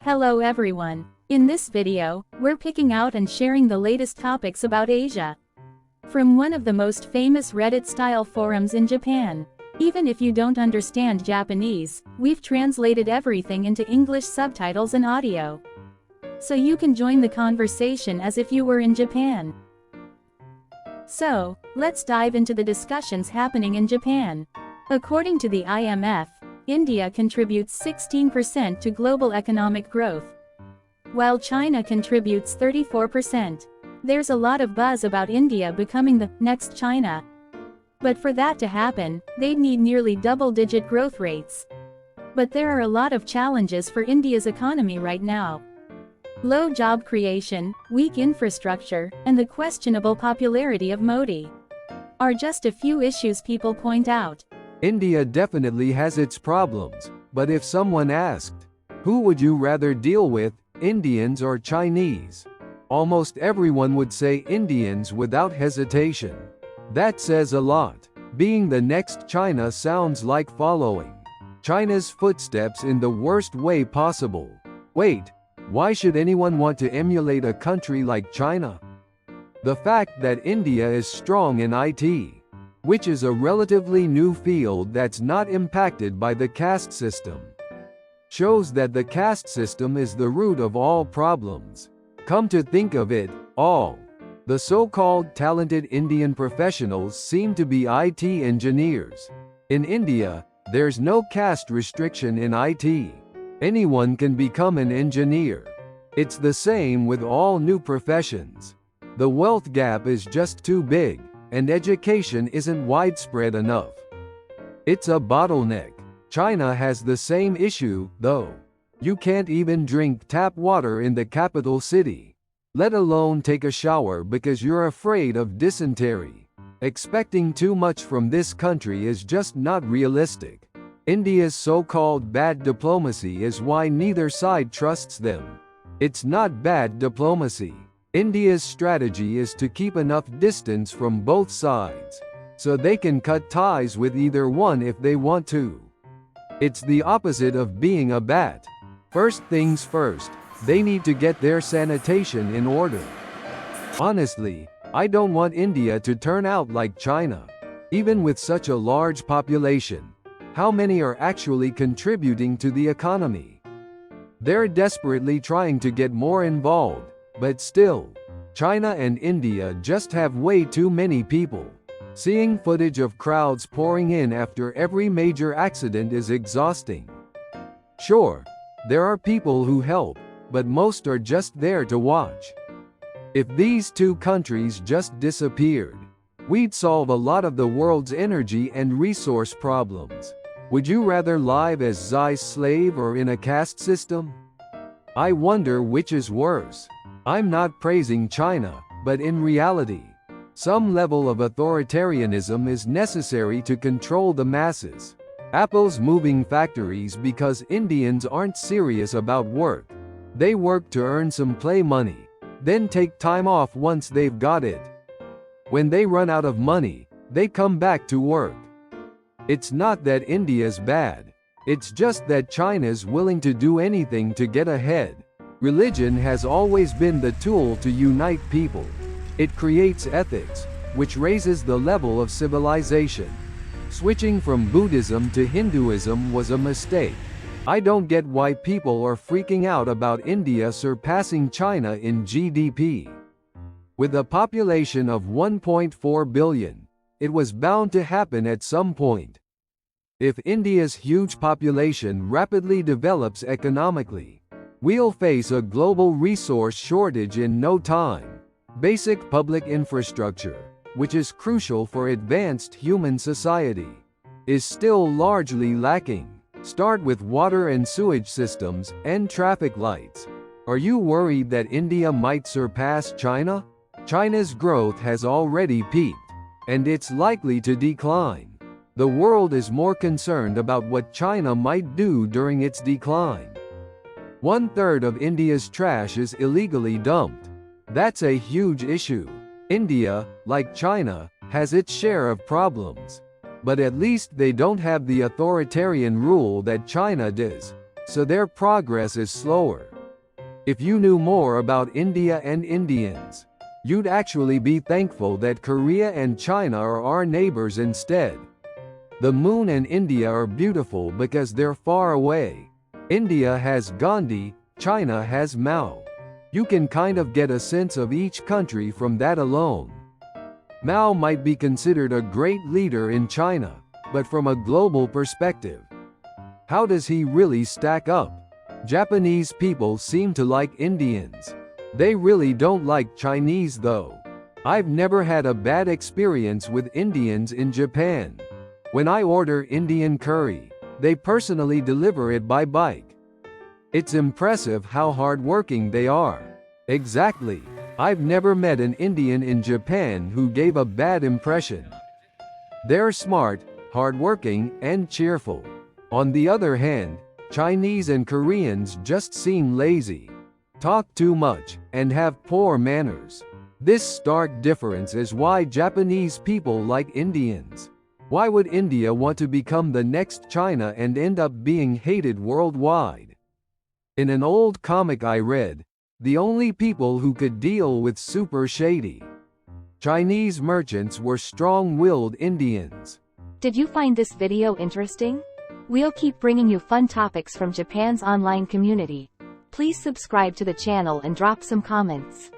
Hello everyone. In this video, we're picking out and sharing the latest topics about Asia. From one of the most famous Reddit-style forums in Japan. Even if you don't understand Japanese, we've translated everything into English subtitles and audio. So you can join the conversation as if you were in Japan. So, let's dive into the discussions happening in Japan. According to the IMF, India contributes 16% to global economic growth, while China contributes 34%. There's a lot of buzz about India becoming the next China. But for that to happen, they'd need nearly double-digit growth rates. But there are a lot of challenges for India's economy right now. Low job creation, weak infrastructure, and the questionable popularity of Modi are just a few issues people point out. India definitely has its problems, but if someone asked, who would you rather deal with, Indians or Chinese? Almost everyone would say Indians without hesitation. That says a lot. Being the next China sounds like following China's footsteps in the worst way possible. Wait, why should anyone want to emulate a country like China? The fact that India is strong in IT, which is a relatively new field that's not impacted by the caste system, shows that the caste system is the root of all problems. Come to think of it, all the so-called talented Indian professionals seem to be IT engineers. In India, there's no caste restriction in IT. Anyone can become an engineer. It's the same with all new professions. The wealth gap is just too big, and education isn't widespread enough. It's a bottleneck. China has the same issue, though. You can't even drink tap water in the capital city, let alone take a shower because you're afraid of dysentery. Expecting too much from this country is just not realistic. India's so-called bad diplomacy is why neither side trusts them. It's not bad diplomacy. India's strategy is to keep enough distance from both sides, so they can cut ties with either one if they want to. It's the opposite of being a bat. First things first, they need to get their sanitation in order. Honestly, I don't want India to turn out like China. Even with such a large population, how many are actually contributing to the economy? They're desperately trying to get more involved. But still, China and India just have way too many people. Seeing footage of crowds pouring in after every major accident is exhausting. Sure, there are people who help, but most are just there to watch. If these two countries just disappeared, we'd solve a lot of the world's energy and resource problems. Would you rather live as Xai's slave or in a caste system? I wonder which is worse. I'm not praising China, but in reality, some level of authoritarianism is necessary to control the masses. Apple's moving factories because Indians aren't serious about work. They work to earn some play money, then take time off once they've got it. When they run out of money, they come back to work. It's not that India's bad. It's just that China's willing to do anything to get ahead. Religion has always been the tool to unite people. It creates ethics, which raises the level of civilization. Switching from Buddhism to Hinduism was a mistake. I don't get why people are freaking out about India surpassing China in GDP. With a population of 1.4 billion, it was bound to happen at some point. If India's huge population rapidly develops economically, we'll face a global resource shortage in no time. Basic public infrastructure, which is crucial for advanced human society, is still largely lacking. Start with water and sewage systems and traffic lights. Are you worried that India might surpass China? China's growth has already peaked, and it's likely to decline. The world is more concerned about what China might do during its decline. 1/3 of India's trash is illegally dumped. That's a huge issue. India, like China, has its share of problems. But at least they don't have the authoritarian rule that China does, so their progress is slower. If you knew more about India and Indians, you'd actually be thankful that Korea and China are our neighbors instead. The moon and India are beautiful because they're far away. India has Gandhi, China has Mao. You can kind of get a sense of each country from that alone. Mao might be considered a great leader in China, but from a global perspective, how does he really stack up? Japanese people seem to like Indians. They really don't like Chinese though. I've never had a bad experience with Indians in Japan. When I order Indian curry, they personally deliver it by bike. It's impressive how hardworking they are. Exactly. I've never met an Indian in Japan who gave a bad impression. They're smart, hardworking, and cheerful. On the other hand, Chinese and Koreans just seem lazy, talk too much, and have poor manners. This stark difference is why Japanese people like Indians. Why would India want to become the next China and end up being hated worldwide? In an old comic I read, the only people who could deal with super shady Chinese merchants were strong-willed Indians. Did you find this video interesting? We'll keep bringing you fun topics from Japan's online community. Please subscribe to the channel and drop some comments.